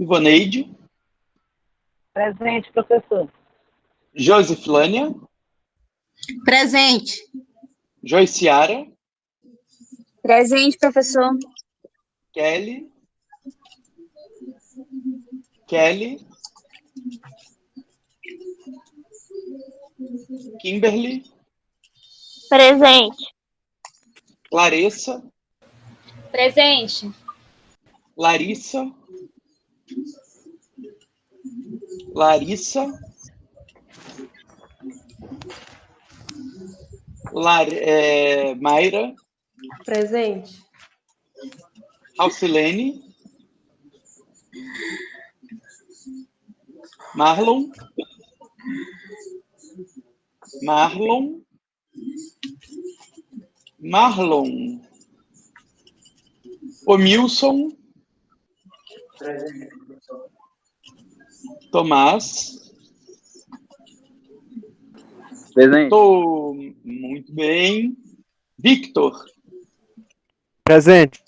Ivoneide. Presente, professor. Josiflânia. Presente. Joiciara. Presente, professor. Kelly. Kelly. Kimberly. Presente. Clarissa. Presente. Larissa. Larissa. Mayra. Presente. Alcilene. Marlon. Marlon. Marlon. Omilson. Tomás. Presente. Muito bem. Victor. Presente.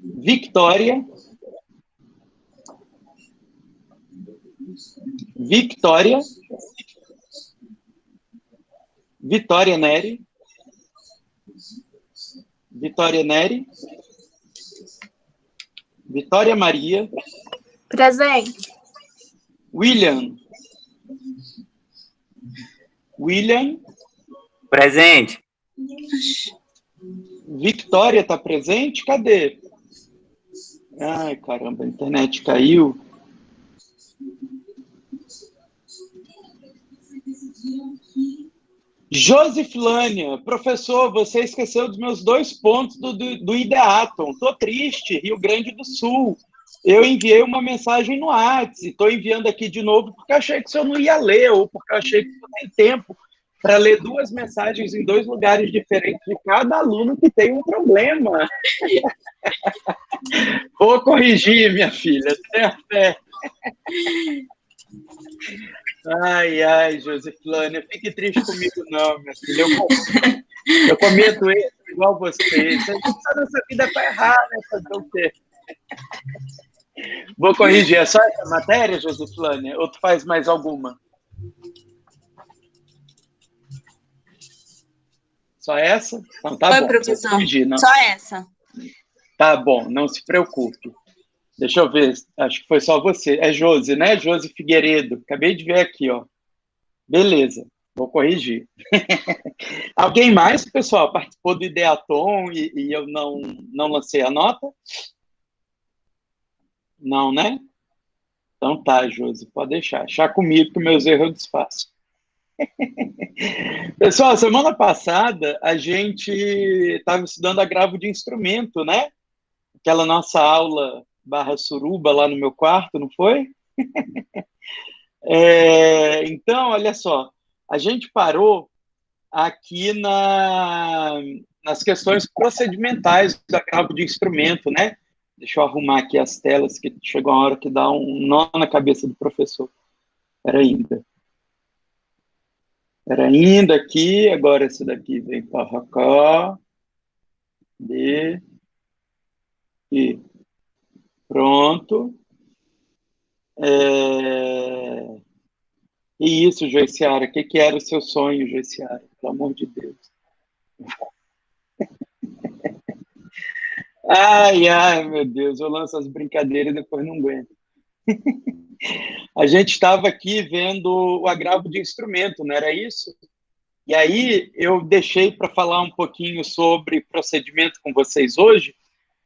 Victória. Victória. Vitória Neri. Vitória Neri. Vitória Maria. Presente. William. William. Presente. Victória está presente? Cadê? Ai, caramba, a internet caiu. Josiflânia, professor, você esqueceu dos meus 2 pontos do Ideaton. Estou triste, Rio Grande do Sul. Eu enviei uma mensagem no WhatsApp, estou enviando aqui de novo porque achei que o senhor não ia ler, ou porque eu achei que não tem tempo para ler 2 mensagens em 2 lugares diferentes de cada aluno que tem um problema. Vou corrigir, minha filha, tenha fé. Ai, Josiflânia, fique triste comigo não, minha filha. Eu cometo erro igual você. A gente tá nessa vida para errar, né? Fazer o quê? Vou corrigir. É só essa matéria, Josiflânia? Ou tu faz mais alguma? Só essa? Então tá Oi, bom. professor. Corrigir, não. Só essa. Tá bom, não se preocupe. Deixa eu ver, acho que foi só você. É Josi, né? Josi Figueiredo. Acabei de ver aqui, ó. Beleza, vou corrigir. Alguém mais, pessoal, participou do Ideaton e eu não lancei a nota? Não, né? Então tá, Josi, pode deixar. Deixar comigo que meus erros eu desfaço. Pessoal, semana passada a gente estava estudando agravo de instrumento, né? Aquela nossa aula / suruba lá no meu quarto, não foi? Então, olha só, a gente parou aqui nas questões procedimentais do agravo de instrumento, né? Deixa eu arrumar aqui as telas, que chegou a hora que dá um nó na cabeça do professor. Espera ainda aqui, agora esse daqui vem para cá. E pronto. E isso, Joiciara, o que era o seu sonho, Joiciara? Pelo amor de Deus. Ai, meu Deus, eu lanço as brincadeiras e depois não aguento. A gente estava aqui vendo o agravo de instrumento, não era isso? E aí eu deixei para falar um pouquinho sobre procedimento com vocês hoje,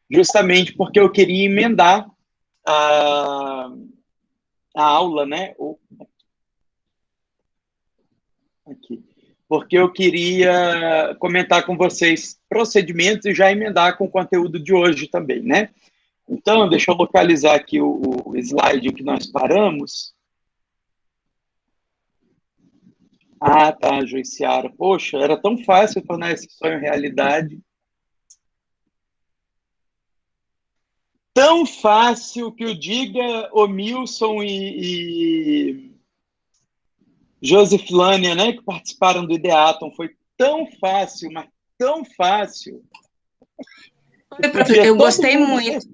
justamente porque eu queria emendar a aula, né? Aqui. Porque eu queria comentar com vocês procedimentos e já emendar com o conteúdo de hoje também, né? Então, deixa eu localizar aqui o slide que nós paramos. Ah, tá, Joiciara. Poxa, era tão fácil tornar esse sonho realidade. Tão fácil que o diga Omilson e Josiflânia, né, que participaram do Ideaton. Foi tão fácil, mas tão fácil. Eu gostei muito.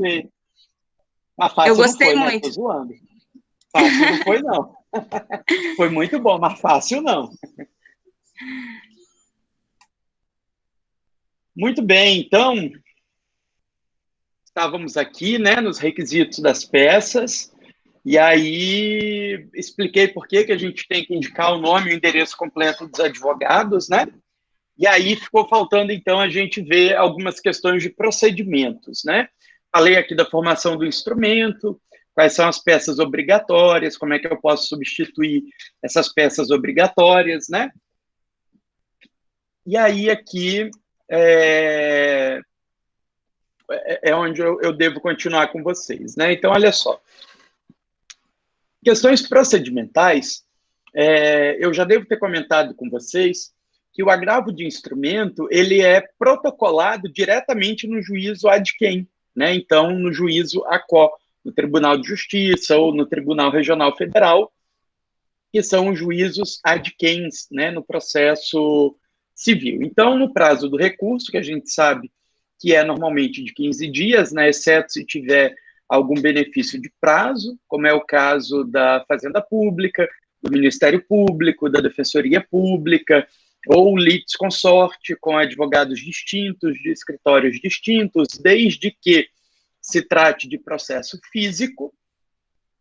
Mas fácil Eu gostei não foi, muito. né? Tô zoando. Fácil não foi, não. Foi muito bom, mas fácil não. Muito bem, então, estávamos aqui, né, nos requisitos das peças, e aí expliquei por que a gente tem que indicar o nome e o endereço completo dos advogados, né? E aí ficou faltando, então, a gente ver algumas questões de procedimentos, né? Falei aqui da formação do instrumento, quais são as peças obrigatórias, como é que eu posso substituir essas peças obrigatórias, né? E aí aqui é onde eu devo continuar com vocês, né? Então, olha só. Questões procedimentais, eu já devo ter comentado com vocês que o agravo de instrumento, ele é protocolado diretamente no juízo ad quem, né? Então, no juízo ACO, no Tribunal de Justiça ou no Tribunal Regional Federal, que são os juízos ad quem, né, no processo civil. Então, no prazo do recurso, que a gente sabe que é normalmente de 15 dias, né, exceto se tiver algum benefício de prazo, como é o caso da Fazenda Pública, do Ministério Público, da Defensoria Pública, ou litisconsorte com advogados distintos, de escritórios distintos, desde que se trate de processo físico.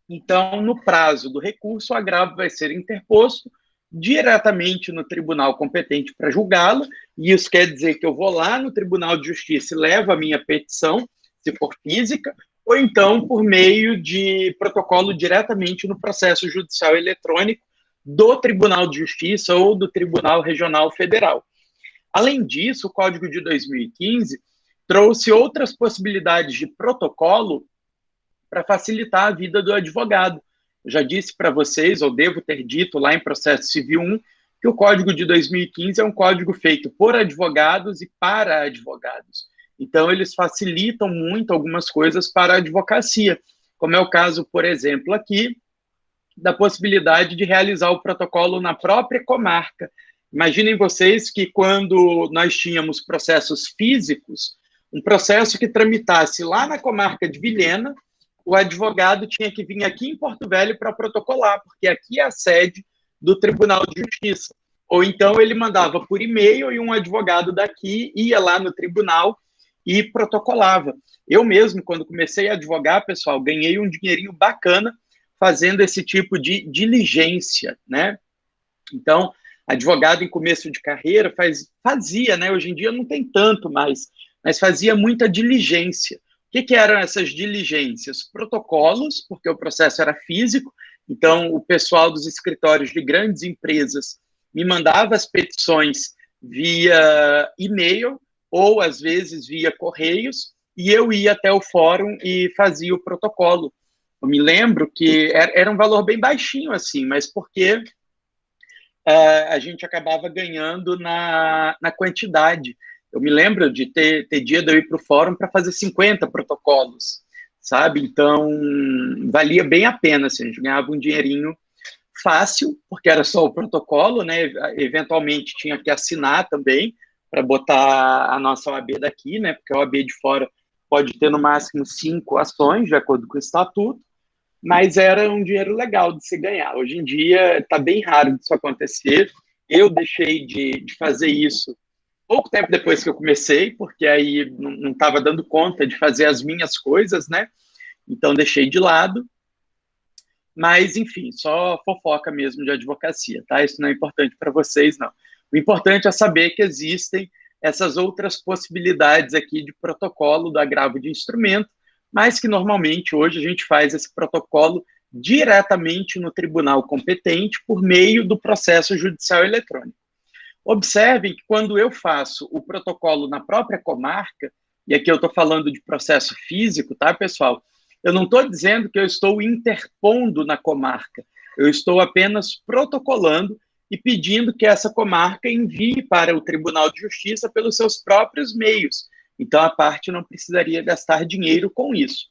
Então, no prazo do recurso, o agravo vai ser interposto diretamente no tribunal competente para julgá-lo, e isso quer dizer que eu vou lá no Tribunal de Justiça e levo a minha petição, se for física, ou então por meio de protocolo diretamente no processo judicial eletrônico do Tribunal de Justiça ou do Tribunal Regional Federal. Além disso, o Código de 2015 trouxe outras possibilidades de protocolo para facilitar a vida do advogado. Eu já disse para vocês, ou devo ter dito lá em Processo Civil 1, que o Código de 2015 é um código feito por advogados e para advogados. Então, eles facilitam muito algumas coisas para a advocacia, como é o caso, por exemplo, aqui, da possibilidade de realizar o protocolo na própria comarca. Imaginem vocês que quando nós tínhamos processos físicos, um processo que tramitasse lá na comarca de Vilhena, o advogado tinha que vir aqui em Porto Velho para protocolar, porque aqui é a sede do Tribunal de Justiça. Ou então ele mandava por e-mail e um advogado daqui ia lá no tribunal e protocolava. Eu mesmo, quando comecei a advogar, pessoal, ganhei um dinheirinho bacana fazendo esse tipo de diligência, né? Então, advogado em começo de carreira fazia, né? Hoje em dia não tem tanto mais, mas fazia muita diligência. O que eram essas diligências? Protocolos, porque o processo era físico, então o pessoal dos escritórios de grandes empresas me mandava as petições via e-mail ou, às vezes, via correios, e eu ia até o fórum e fazia o protocolo. Eu me lembro que era um valor bem baixinho, assim, mas porque a gente acabava ganhando na quantidade. Eu me lembro de ter dia de eu ir para o fórum para fazer 50 protocolos, sabe? Então, valia bem a pena, assim, a gente ganhava um dinheirinho fácil, porque era só o protocolo, né? Eventualmente tinha que assinar também, para botar a nossa OAB daqui, né? Porque a OAB de fora pode ter no máximo 5 ações, de acordo com o estatuto, mas era um dinheiro legal de se ganhar. Hoje em dia está bem raro disso acontecer. Eu deixei de fazer isso pouco tempo depois que eu comecei, porque aí não estava dando conta de fazer as minhas coisas, né? Então deixei de lado. Mas, enfim, só fofoca mesmo de advocacia, tá? Isso não é importante para vocês, não. O importante é saber que existem essas outras possibilidades aqui de protocolo do agravo de instrumento, mas que normalmente hoje a gente faz esse protocolo diretamente no tribunal competente por meio do processo judicial eletrônico. Observem que quando eu faço o protocolo na própria comarca, e aqui eu estou falando de processo físico, tá, pessoal? Eu não estou dizendo que eu estou interpondo na comarca, eu estou apenas protocolando e pedindo que essa comarca envie para o Tribunal de Justiça pelos seus próprios meios. Então, a parte não precisaria gastar dinheiro com isso.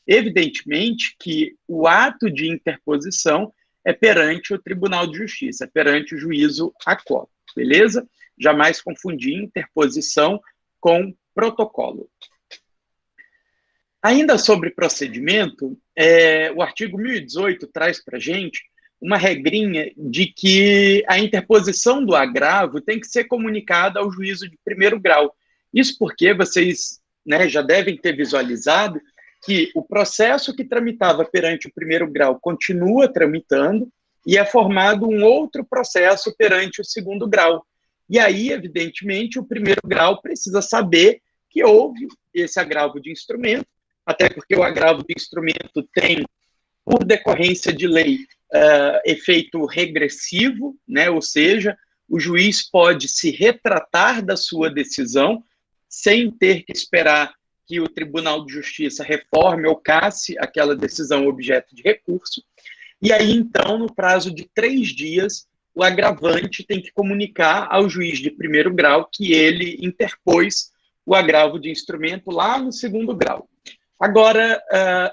Evidentemente que o ato de interposição é perante o Tribunal de Justiça, é perante o juízo ACO, beleza? Jamais confundir interposição com protocolo. Ainda sobre procedimento, o artigo 1018 traz para a gente uma regrinha de que a interposição do agravo tem que ser comunicada ao juízo de primeiro grau. Isso porque vocês, né, já devem ter visualizado que o processo que tramitava perante o primeiro grau continua tramitando e é formado um outro processo perante o segundo grau. E aí, evidentemente, o primeiro grau precisa saber que houve esse agravo de instrumento, até porque o agravo de instrumento tem, por decorrência de lei, efeito regressivo, né? Ou seja, o juiz pode se retratar da sua decisão sem ter que esperar que o Tribunal de Justiça reforme ou casse aquela decisão objeto de recurso. E aí, então, no prazo de 3 dias, o agravante tem que comunicar ao juiz de primeiro grau que ele interpôs o agravo de instrumento lá no segundo grau. Agora,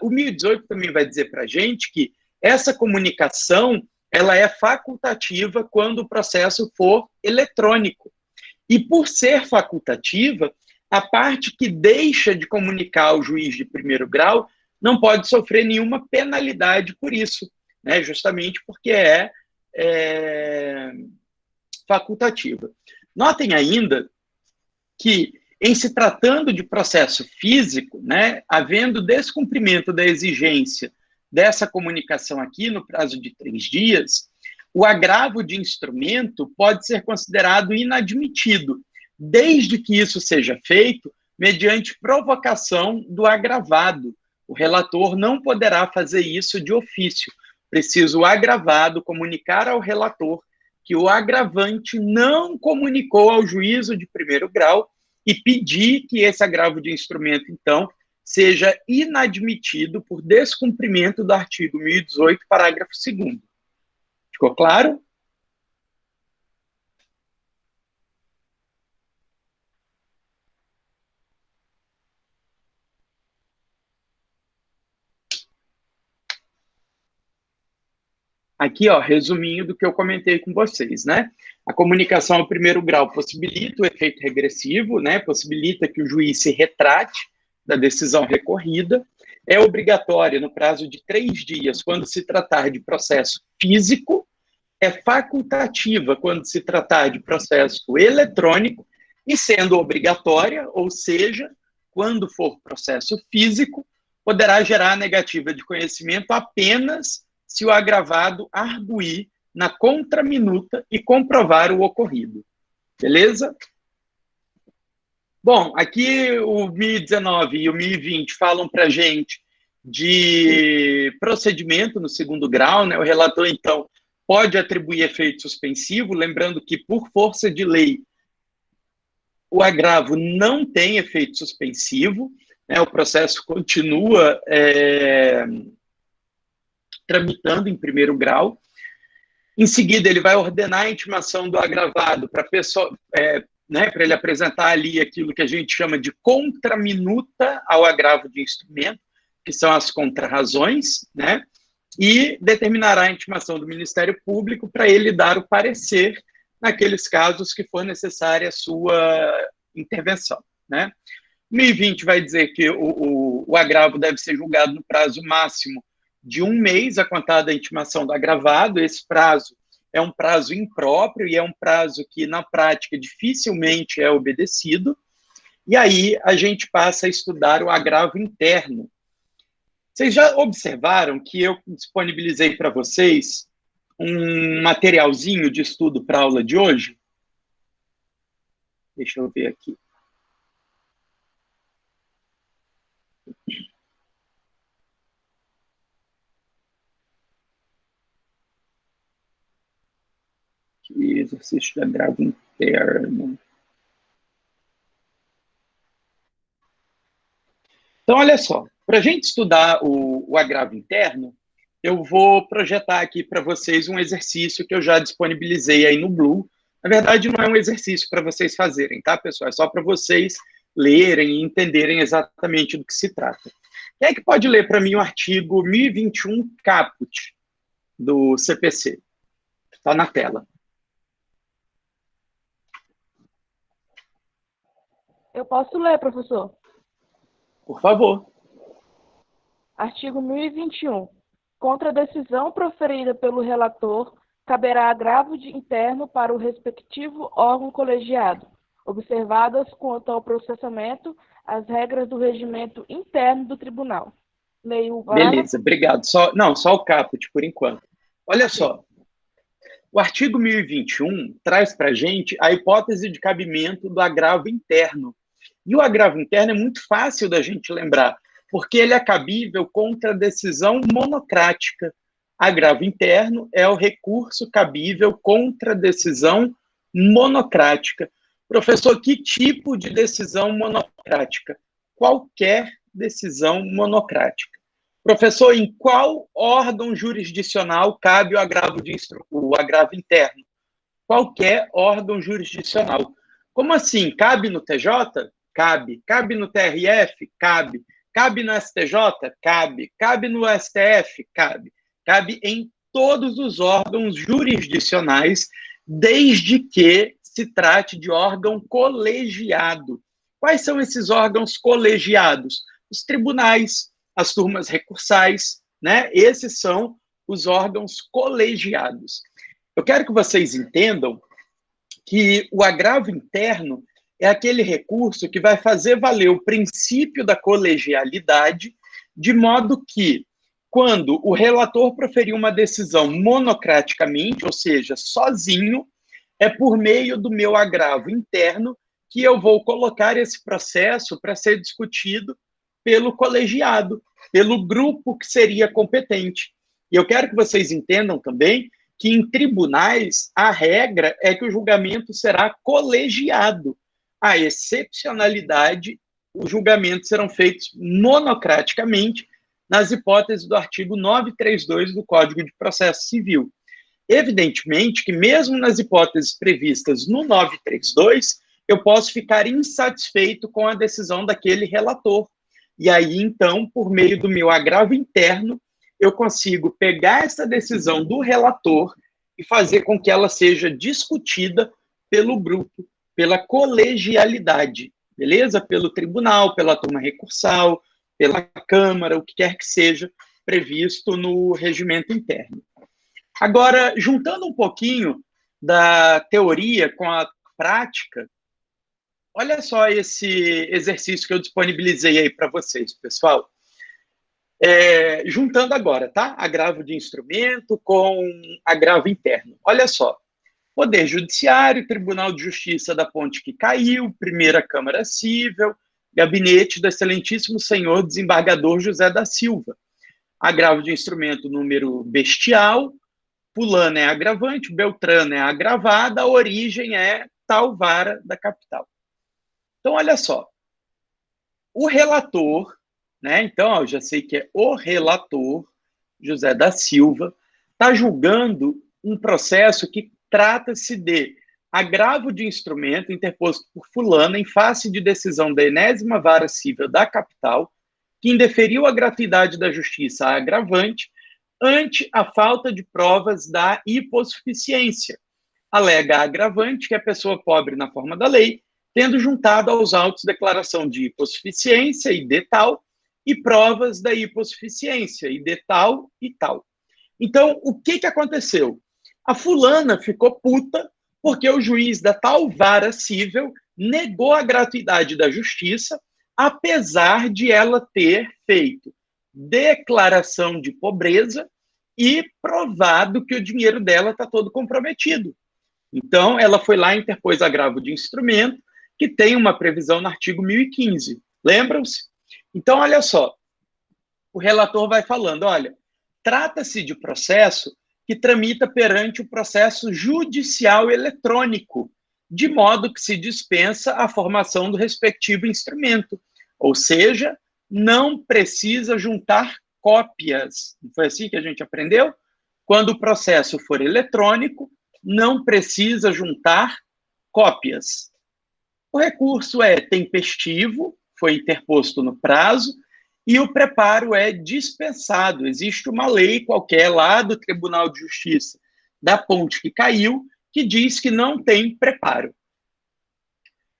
o 1018 também vai dizer para a gente que essa comunicação ela é facultativa quando o processo for eletrônico. E por ser facultativa, a parte que deixa de comunicar ao juiz de primeiro grau não pode sofrer nenhuma penalidade por isso, né? Justamente porque é facultativa. Notem ainda que, em se tratando de processo físico, né, havendo descumprimento da exigência dessa comunicação aqui no prazo de 3 dias, o agravo de instrumento pode ser considerado inadmitido, desde que isso seja feito mediante provocação do agravado. O relator não poderá fazer isso de ofício. Precisa o agravado comunicar ao relator que o agravante não comunicou ao juízo de primeiro grau e pedir que esse agravo de instrumento, então, seja inadmitido por descumprimento do artigo 1018, parágrafo 2º. Ficou claro? Aqui, ó, resuminho do que eu comentei com vocês, né? A comunicação ao primeiro grau possibilita o efeito regressivo, né? Possibilita que o juiz se retrate da decisão recorrida. É obrigatória no prazo de 3 dias quando se tratar de processo físico, é facultativa quando se tratar de processo eletrônico e sendo obrigatória, ou seja, quando for processo físico, poderá gerar negativa de conhecimento apenas se o agravado arguir na contraminuta e comprovar o ocorrido. Beleza? Bom, aqui o 1019 e o 1020 falam para a gente de procedimento no segundo grau, né? O relator, então, pode atribuir efeito suspensivo, lembrando que, por força de lei, o agravo não tem efeito suspensivo, né? O processo continua tramitando em primeiro grau. Em seguida, ele vai ordenar a intimação do agravado para para ele apresentar ali aquilo que a gente chama de contraminuta ao agravo de instrumento, que são as contrarrazões, né? E determinará a intimação do Ministério Público para ele dar o parecer naqueles casos que for necessária a sua intervenção, né? 1020 vai dizer que o agravo deve ser julgado no prazo máximo de 1 mês a contar da intimação do agravado. Esse prazo é um prazo impróprio e é um prazo que, na prática, dificilmente é obedecido. E aí a gente passa a estudar o agravo interno. Vocês já observaram que eu disponibilizei para vocês um materialzinho de estudo para a aula de hoje? Deixa eu ver aqui. Exercício de agravo interno. Então, olha só, para a gente estudar o agravo interno, eu vou projetar aqui para vocês um exercício que eu já disponibilizei aí no Blue. Na verdade, não é um exercício para vocês fazerem, tá, pessoal? É só para vocês lerem e entenderem exatamente do que se trata. Quem é que pode ler para mim o artigo 1021 caput do CPC? Está na tela. Eu posso ler, professor? Por favor. Artigo 1021. Contra a decisão proferida pelo relator, caberá agravo interno para o respectivo órgão colegiado, observadas quanto ao processamento as regras do regimento interno do tribunal. Leio o parágrafo. Beleza, obrigado. Só o caput, por enquanto. Olha só, o artigo 1021 traz para a gente a hipótese de cabimento do agravo interno. E o agravo interno é muito fácil da gente lembrar, porque ele é cabível contra a decisão monocrática. Agravo interno é o recurso cabível contra a decisão monocrática. Professor, que tipo de decisão monocrática? Qualquer decisão monocrática. Professor, em qual órgão jurisdicional cabe o agravo interno? Qualquer órgão jurisdicional. Como assim? Cabe no TJ? Cabe. Cabe no TRF? Cabe. Cabe no STJ? Cabe. Cabe no STF? Cabe. Cabe em todos os órgãos jurisdicionais, desde que se trate de órgão colegiado. Quais são esses órgãos colegiados? Os tribunais, as turmas recursais, né? Esses são os órgãos colegiados. Eu quero que vocês entendam que o agravo interno é aquele recurso que vai fazer valer o princípio da colegialidade, de modo que, quando o relator proferir uma decisão monocraticamente, ou seja, sozinho, é por meio do meu agravo interno que eu vou colocar esse processo para ser discutido pelo colegiado, pelo grupo que seria competente. E eu quero que vocês entendam também que em tribunais a regra é que o julgamento será colegiado. A excepcionalidade, os julgamentos serão feitos monocraticamente nas hipóteses do artigo 932 do Código de Processo Civil. Evidentemente que mesmo nas hipóteses previstas no 932, eu posso ficar insatisfeito com a decisão daquele relator. E aí, então, por meio do meu agravo interno, eu consigo pegar essa decisão do relator e fazer com que ela seja discutida pelo grupo, pela colegialidade, beleza? Pelo tribunal, pela turma recursal, pela Câmara, o que quer que seja previsto no regimento interno. Agora, juntando um pouquinho da teoria com a prática, olha só esse exercício que eu disponibilizei aí para vocês, pessoal. Juntando agora, tá? Agravo de instrumento com agravo interno. Olha só. Poder Judiciário, Tribunal de Justiça da Ponte que Caiu, Primeira Câmara Cível, Gabinete do Excelentíssimo Senhor Desembargador José da Silva. Agravo de instrumento número bestial, fulano é agravante, Beltrano é agravada, a origem é tal vara da capital. Então, olha só. O relator, né? Então, eu já sei que é o relator, José da Silva, está julgando um processo que trata-se de agravo de instrumento interposto por fulano em face de decisão da enésima vara civil da capital, que indeferiu a gratuidade da justiça a agravante ante a falta de provas da hipossuficiência. Alega a agravante que a pessoa pobre na forma da lei, tendo juntado aos autos declaração de hipossuficiência e de tal, e provas da hipossuficiência e de tal e tal. Então, o que aconteceu? A fulana ficou puta porque o juiz da tal vara cível negou a gratuidade da justiça, apesar de ela ter feito declaração de pobreza e provado que o dinheiro dela está todo comprometido. Então, ela foi lá e interpôs agravo de instrumento, que tem uma previsão no artigo 1015. Lembram-se? Então, olha só. O relator vai falando, olha, trata-se de processo que tramita perante o processo judicial eletrônico, de modo que se dispensa a formação do respectivo instrumento. Ou seja, não precisa juntar cópias. Não foi assim que a gente aprendeu? Quando o processo for eletrônico, não precisa juntar cópias. O recurso é tempestivo, foi interposto no prazo, e o preparo é dispensado. Existe uma lei qualquer lá do Tribunal de Justiça da Ponte que Caiu, que diz que não tem preparo.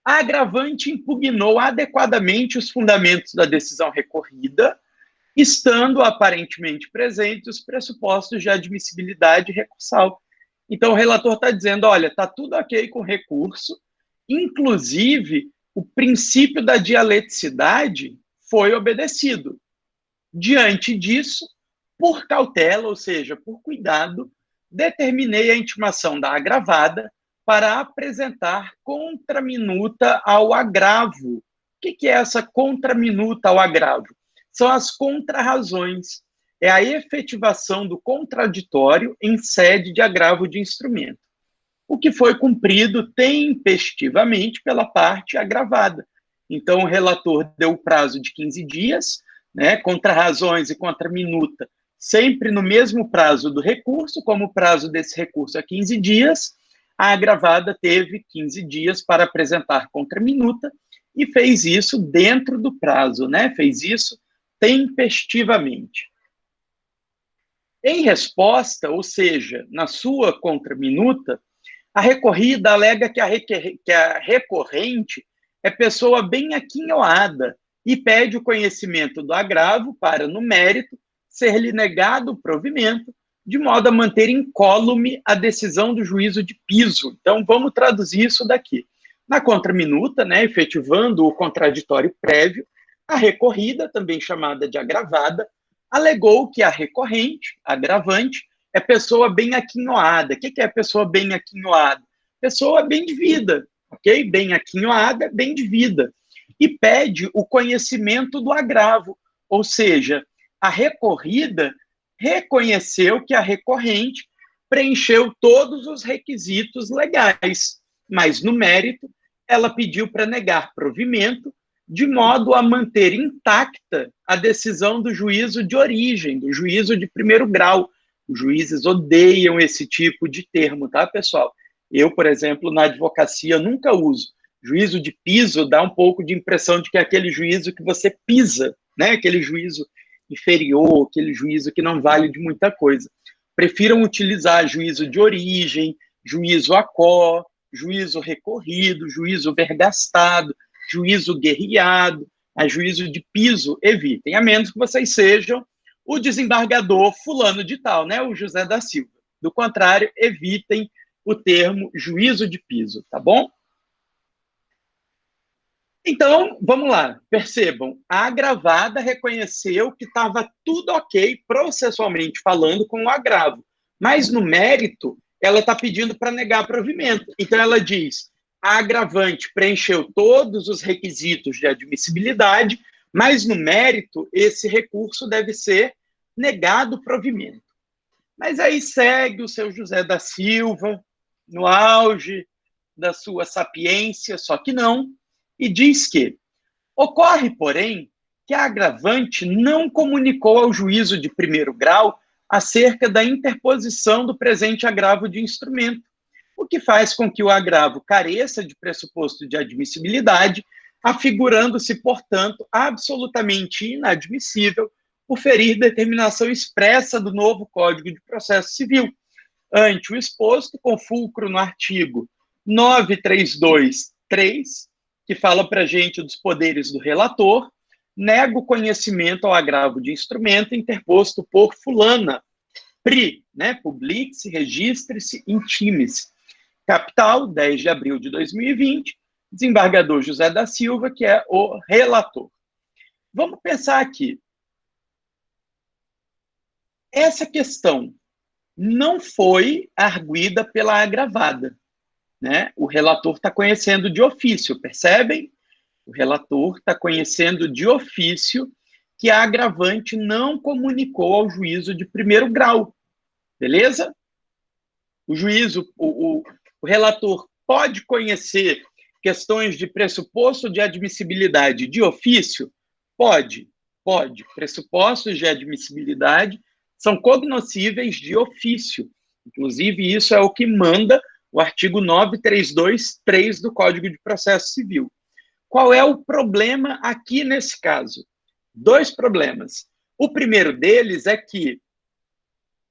A agravante impugnou adequadamente os fundamentos da decisão recorrida, estando aparentemente presentes os pressupostos de admissibilidade recursal. Então, o relator está dizendo, olha, está tudo ok com o recurso, inclusive o princípio da dialeticidade foi obedecido. Diante disso, por cautela, ou seja, por cuidado, determinei a intimação da agravada para apresentar contraminuta ao agravo. O que é essa contraminuta ao agravo? São as contrarrazões. É a efetivação do contraditório em sede de agravo de instrumento. O que foi cumprido tempestivamente pela parte agravada. Então, o relator deu o prazo de 15 dias, né, contrarrazões e contraminuta, sempre no mesmo prazo do recurso, como o prazo desse recurso é 15 dias, a agravada teve 15 dias para apresentar contraminuta e fez isso dentro do prazo, né? Fez isso tempestivamente. Em resposta, ou seja, na sua contraminuta, a recorrida alega que a recorrente é pessoa bem aquinhoada e pede o conhecimento do agravo para, no mérito, ser-lhe negado o provimento, de modo a manter incólume a decisão do juízo de piso. Então, vamos traduzir isso daqui. Na contraminuta, né, efetivando o contraditório prévio, a recorrida, também chamada de agravada, alegou que a recorrente, agravante, é pessoa bem aquinhoada. O que é pessoa bem aquinhoada? Pessoa bem de vida, ok? Bem aquinhoada, bem de vida. E pede o conhecimento do agravo, ou seja, a recorrida reconheceu que a recorrente preencheu todos os requisitos legais, mas no mérito ela pediu para negar provimento, de modo a manter intacta a decisão do juízo de origem, do juízo de primeiro grau. Os juízes odeiam esse tipo de termo, tá, pessoal? Eu, por exemplo, na advocacia nunca uso. Juízo de piso dá um pouco de impressão de que é aquele juízo que você pisa, né? Aquele juízo inferior, aquele juízo que não vale de muita coisa. Prefiram utilizar juízo de origem, juízo aquó, juízo recorrido, juízo vergastado, juízo guerreado, a juízo de piso, evitem, a menos que vocês sejam o desembargador fulano de tal, né? O José da Silva. Do contrário, evitem o termo juízo de piso, tá bom? Então, vamos lá, percebam, a agravada reconheceu que estava tudo ok, processualmente falando, com o agravo, mas no mérito, ela está pedindo para negar provimento. Então, ela diz, a agravante preencheu todos os requisitos de admissibilidade, mas no mérito, esse recurso deve ser negado provimento. Mas aí segue o seu José da Silva, no auge da sua sapiência, só que não, e diz que ocorre, porém, que a agravante não comunicou ao juízo de primeiro grau acerca da interposição do presente agravo de instrumento, o que faz com que o agravo careça de pressuposto de admissibilidade, afigurando-se, portanto, absolutamente inadmissível por ferir determinação expressa do novo Código de Processo Civil. Ante o exposto, com fulcro no artigo 932.3, que fala para a gente dos poderes do relator, nega o conhecimento ao agravo de instrumento interposto por fulana, PRI, né? Publique-se, registre-se, intime-se. Capital, 10 de abril de 2020, desembargador José da Silva, que é o relator. Vamos pensar aqui. Essa questão não foi arguida pela agravada, né? O relator está conhecendo de ofício, percebem? O relator está conhecendo de ofício que a agravante não comunicou ao juízo de primeiro grau, beleza? O juízo, o relator pode conhecer questões de pressuposto de admissibilidade de ofício? Pode. Pressupostos de admissibilidade são cognoscíveis de ofício. Inclusive, isso é o que manda o artigo 932.3 do Código de Processo Civil. Qual é o problema aqui nesse caso? 2 problemas. O primeiro deles é que,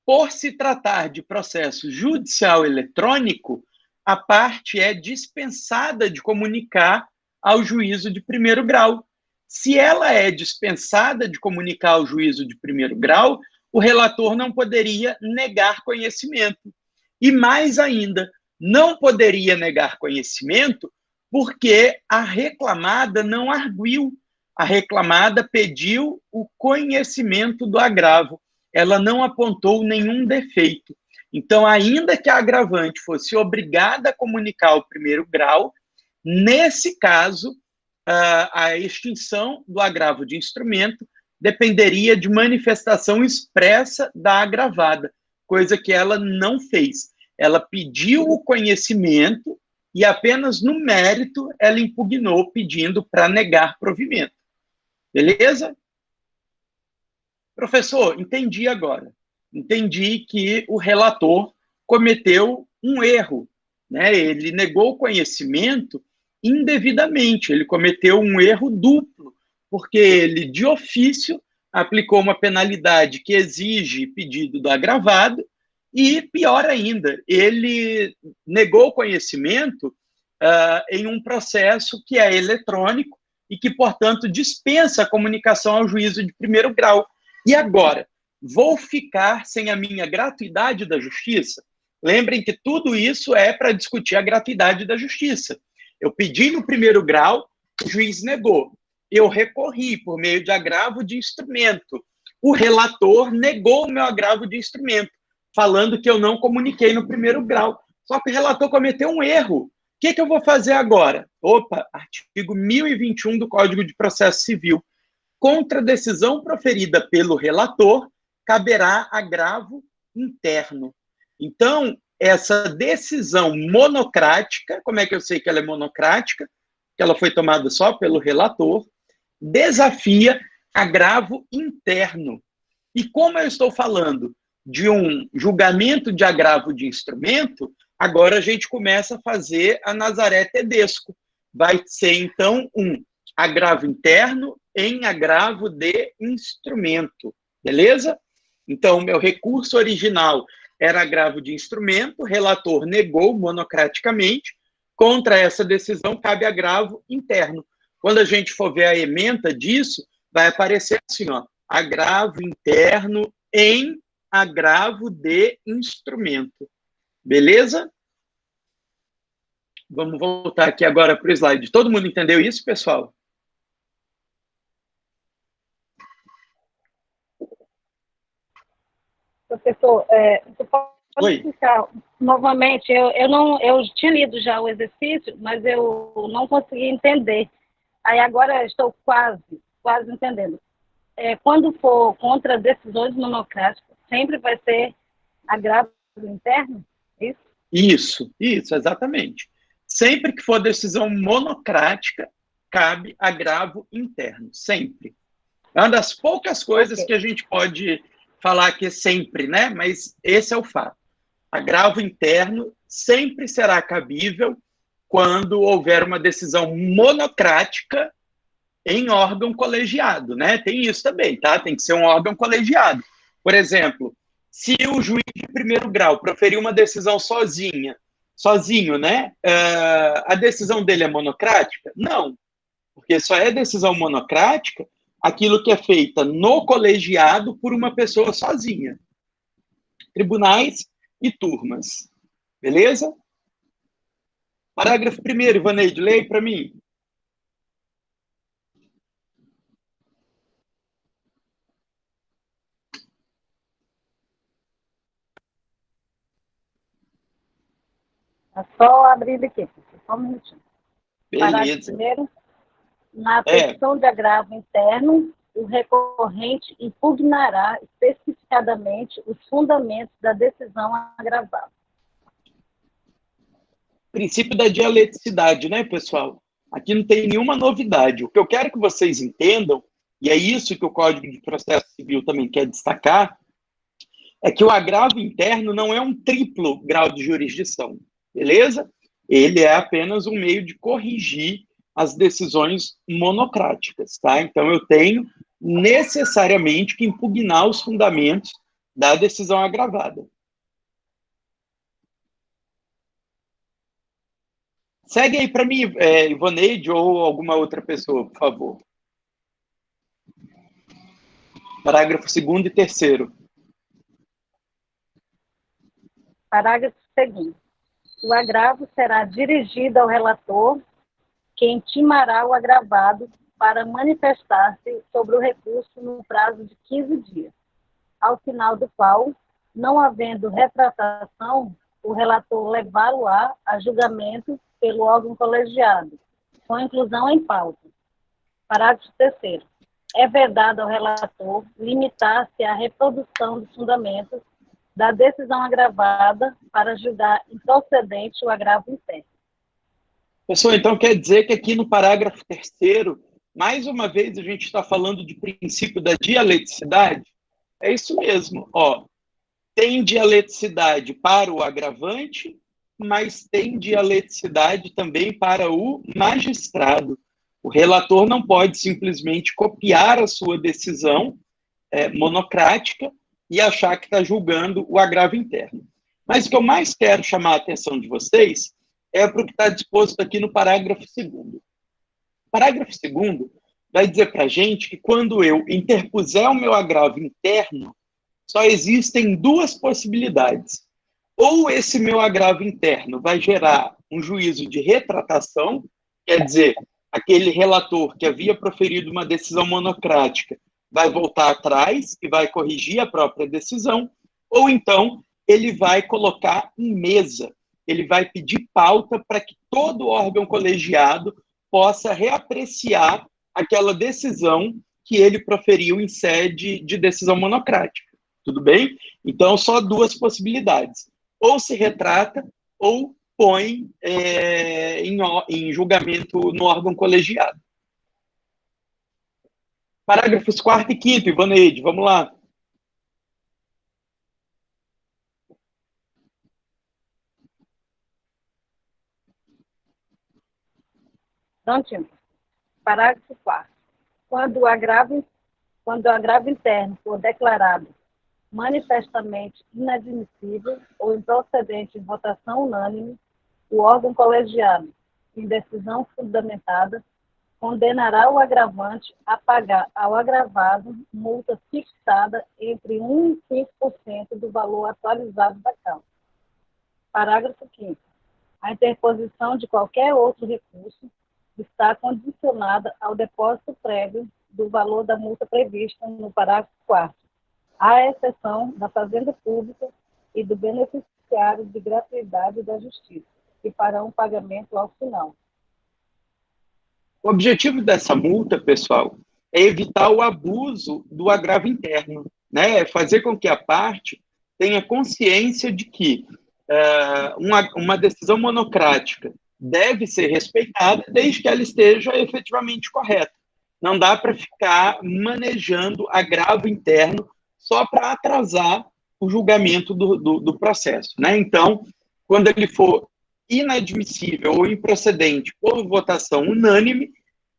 por se tratar de processo judicial eletrônico, a parte é dispensada de comunicar ao juízo de primeiro grau. Se ela é dispensada de comunicar ao juízo de primeiro grau, o relator não poderia negar conhecimento. E mais ainda, não poderia negar conhecimento porque a reclamada não arguiu. A reclamada pediu o conhecimento do agravo. Ela não apontou nenhum defeito. Então, ainda que a agravante fosse obrigada a comunicar ao primeiro grau, nesse caso, a extinção do agravo de instrumento dependeria de manifestação expressa da agravada, coisa que ela não fez. Ela pediu o conhecimento e apenas no mérito ela impugnou pedindo para negar provimento. Beleza? Professor, entendi agora. Entendi que o relator cometeu um erro, né? Ele negou o conhecimento indevidamente, ele cometeu um erro duplo, porque ele, de ofício, aplicou uma penalidade que exige pedido do agravado e, pior ainda, ele negou o conhecimento em um processo que é eletrônico e que, portanto, dispensa a comunicação ao juízo de primeiro grau. E agora, vou ficar sem a minha gratuidade da justiça? Lembrem que tudo isso é para discutir a gratuidade da justiça. Eu pedi no primeiro grau, o juiz negou. Eu recorri por meio de agravo de instrumento. O relator negou o meu agravo de instrumento, falando que eu não comuniquei no primeiro grau. Só que o relator cometeu um erro. O que eu vou fazer agora? Opa, artigo 1021 do Código de Processo Civil. Contra a decisão proferida pelo relator, caberá agravo interno. Então, essa decisão monocrática, como é que eu sei que ela é monocrática? Que ela foi tomada só pelo relator, desafia agravo interno. E como eu estou falando de um julgamento de agravo de instrumento, agora a gente começa a fazer a Nazaré Tedesco. Vai ser, então, um agravo interno em agravo de instrumento. Beleza? Então, o meu recurso original era agravo de instrumento, o relator negou monocraticamente, contra essa decisão cabe agravo interno. Quando a gente for ver a ementa disso, vai aparecer assim, ó, agravo interno em agravo de instrumento. Beleza? Vamos voltar aqui agora para o slide. Todo mundo entendeu isso, pessoal? Professor, você pode explicar novamente? Eu tinha lido já o exercício, mas eu não consegui entender. Aí agora estou quase entendendo. Quando for contra decisões monocráticas, sempre vai ser agravo interno? Isso? Isso, exatamente. Sempre que for decisão monocrática, cabe agravo interno, sempre. É uma das poucas coisas que a gente pode falar que é sempre, né? Mas esse é o fato. Agravo interno sempre será cabível quando houver uma decisão monocrática em órgão colegiado, né? Tem isso também, tá? Tem que ser um órgão colegiado. Por exemplo, se o juiz de primeiro grau proferir uma decisão sozinho, né? A decisão dele é monocrática? Não, porque só é decisão monocrática aquilo que é feita no colegiado por uma pessoa sozinha. Tribunais e turmas. Beleza? Parágrafo 1º, Ivaneide, leia para mim. É só abrir aqui, só um minutinho. Beleza. Parágrafo 1º. Na petição de agravo interno, o recorrente impugnará especificadamente os fundamentos da decisão agravada. Princípio da dialeticidade, né, pessoal? Aqui não tem nenhuma novidade. O que eu quero que vocês entendam, e é isso que o Código de Processo Civil também quer destacar, é que o agravo interno não é um triplo grau de jurisdição, beleza? Ele é apenas um meio de corrigir as decisões monocráticas, tá? Então, eu tenho necessariamente que impugnar os fundamentos da decisão agravada. Segue aí para mim, Ivaneide ou alguma outra pessoa, por favor. Parágrafo 2º e 3º. Parágrafo 2º. O agravo será dirigido ao relator, que intimará o agravado para manifestar-se sobre o recurso no prazo de 15 dias, ao final do qual, não havendo retratação, o relator levá-lo-á a julgamento pelo órgão colegiado, com inclusão em pauta. Parágrafo 3º. É vedado ao relator limitar-se à reprodução dos fundamentos da decisão agravada para julgar improcedente o agravo interno. Pessoal, então quer dizer que aqui no parágrafo 3º, mais uma vez a gente está falando de princípio da dialeticidade? É isso mesmo, ó. Tem dialeticidade para o agravante, mas tem dialeticidade também para o magistrado. O relator não pode simplesmente copiar a sua decisão monocrática e achar que está julgando o agravo interno. Mas o que eu mais quero chamar a atenção de vocês é para o que está disposto aqui no parágrafo 2º. O parágrafo 2º vai dizer para a gente que quando eu interpuser o meu agravo interno, só existem duas possibilidades. Ou esse meu agravo interno vai gerar um juízo de retratação, quer dizer, aquele relator que havia proferido uma decisão monocrática vai voltar atrás e vai corrigir a própria decisão, ou então ele vai colocar em mesa, ele vai pedir pauta para que todo órgão colegiado possa reapreciar aquela decisão que ele proferiu em sede de decisão monocrática. Tudo bem? Então, só duas possibilidades. Ou se retrata, ou põe em julgamento no órgão colegiado. Parágrafos 4º e 5º, Ivaneide, vamos lá. Parágrafo 4º. Quando o agravo interno for declarado manifestamente inadmissível ou improcedente em votação unânime, o órgão colegiado, em decisão fundamentada, condenará o agravante a pagar ao agravado multa fixada entre 1% e 5% do valor atualizado da causa. Parágrafo 5º. A interposição de qualquer outro recurso está condicionada ao depósito prévio do valor da multa prevista no parágrafo 4º, à exceção da Fazenda Pública e do beneficiário de gratuidade da Justiça, que farão o pagamento ao final. O objetivo dessa multa, pessoal, é evitar o abuso do agravo interno, né? É fazer com que a parte tenha consciência de que uma decisão monocrática deve ser respeitada desde que ela esteja efetivamente correta. Não dá para ficar manejando agravo interno só para atrasar o julgamento do processo, né? Então, quando ele for inadmissível ou improcedente por votação unânime,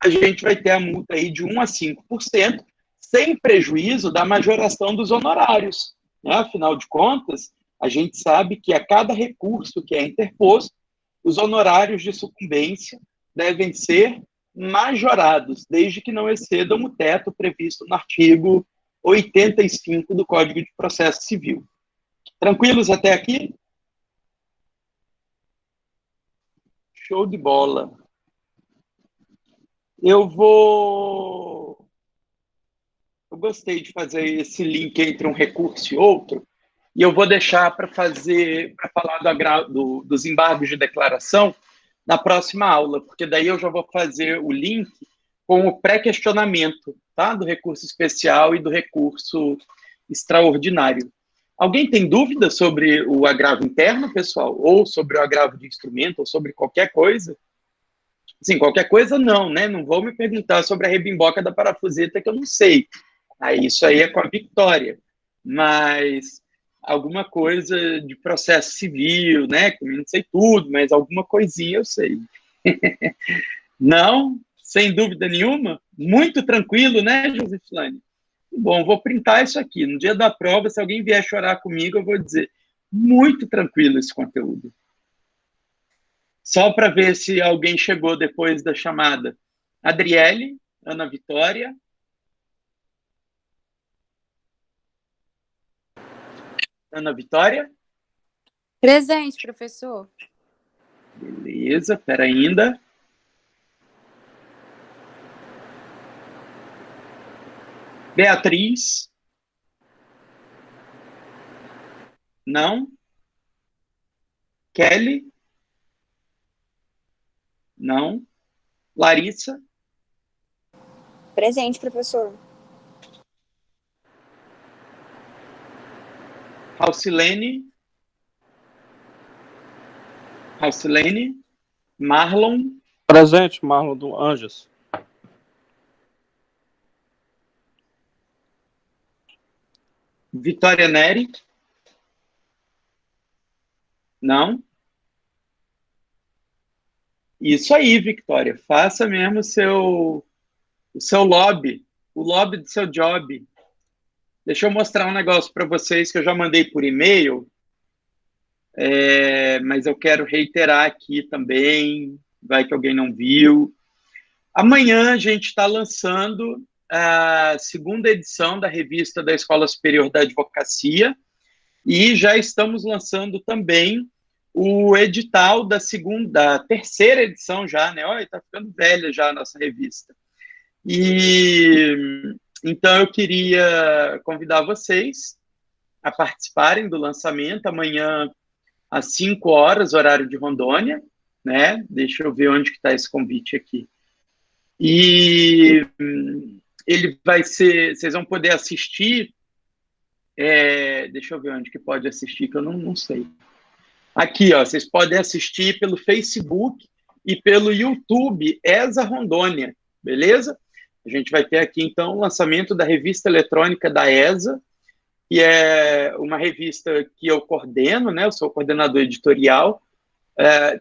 a gente vai ter a multa aí de 1% a 5%, sem prejuízo da majoração dos honorários, né? Afinal de contas, a gente sabe que a cada recurso que é interposto, os honorários de sucumbência devem ser majorados, desde que não excedam o teto previsto no artigo 85 do Código de Processo Civil. Tranquilos até aqui? Show de bola. Eu gostei de fazer esse link entre um recurso e outro, e eu vou deixar para falar dos embargos de declaração na próxima aula, porque daí eu já vou fazer o link com o pré-questionamento, tá? Do recurso especial e do recurso extraordinário. Alguém tem dúvida sobre o agravo interno, pessoal? Ou sobre o agravo de instrumento, ou sobre qualquer coisa? Sim, qualquer coisa não, né? Não vou me perguntar sobre a rebimboca da parafuseta, que eu não sei. Isso aí é com a Victória. Mas alguma coisa de processo civil, né? Que eu não sei tudo, mas alguma coisinha eu sei. Não? Sem dúvida nenhuma? Muito tranquilo, né, Josefilane? Bom, vou printar isso aqui. No dia da prova, se alguém vier chorar comigo, eu vou dizer, muito tranquilo esse conteúdo. Só para ver se alguém chegou depois da chamada. Adriele, Ana Vitória. Ana Vitória? Presente, professor. Beleza, espera ainda. Beatriz? Não? Kelly? Não? Larissa? Presente, professor. Raucilene? Raucilene? Marlon? Presente, Marlon do Anjos. Vitória Neri? Não? Isso aí, Victória. Faça mesmo o seu lobby, o lobby do seu job. Deixa eu mostrar um negócio para vocês que eu já mandei por e-mail, mas eu quero reiterar aqui também, vai que alguém não viu. Amanhã a gente está lançando a segunda edição da revista da Escola Superior da Advocacia e já estamos lançando também o edital da terceira edição já, né? Olha, está ficando velha já a nossa revista. E então eu queria convidar vocês a participarem do lançamento amanhã às 5 horas, horário de Rondônia, né? Deixa eu ver onde que está esse convite aqui. E ele vai ser, vocês vão poder assistir, deixa eu ver onde que pode assistir, que eu não sei. Aqui, ó, vocês podem assistir pelo Facebook e pelo YouTube ESA Rondônia, beleza? A gente vai ter aqui, então, o lançamento da revista eletrônica da ESA, que é uma revista que eu coordeno, né? Eu sou coordenador editorial.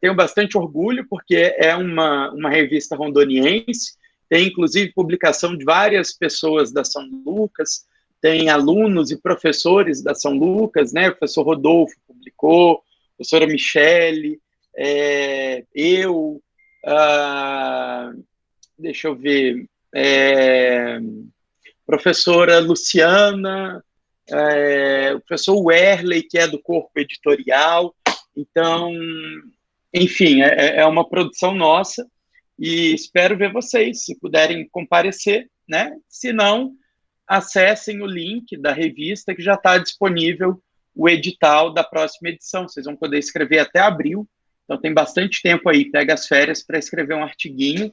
Tenho bastante orgulho, porque é uma revista rondoniense, tem, inclusive, publicação de várias pessoas da São Lucas, tem alunos e professores da São Lucas, né? O professor Rodolfo publicou, a professora Michele, deixa eu ver, professora Luciana, o professor Werley, que é do corpo editorial. Então, enfim, é uma produção nossa e espero ver vocês, se puderem comparecer, né? Se não, acessem o link da revista que já está disponível o edital da próxima edição. Vocês vão poder escrever até abril, então tem bastante tempo aí, pega as férias para escrever um artiguinho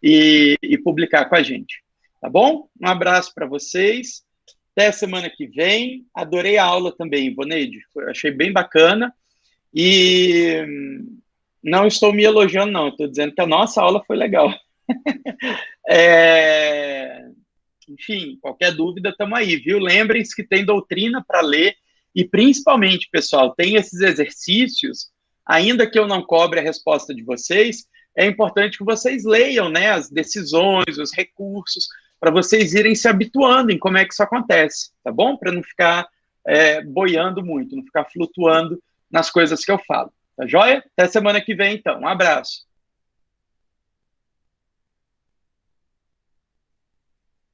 e publicar com a gente, tá bom? Um abraço para vocês, até a semana que vem. Adorei a aula também, Ivoneide, achei bem bacana e não estou me elogiando, não, estou dizendo que a nossa aula foi legal. Enfim, qualquer dúvida, estamos aí, viu? Lembrem-se que tem doutrina para ler e, principalmente, pessoal, tem esses exercícios, ainda que eu não cobre a resposta de vocês, é importante que vocês leiam, né, as decisões, os recursos, para vocês irem se habituando em como é que isso acontece, tá bom? Para não ficar boiando muito, não ficar flutuando nas coisas que eu falo, tá joia? Até semana que vem, então. Um abraço.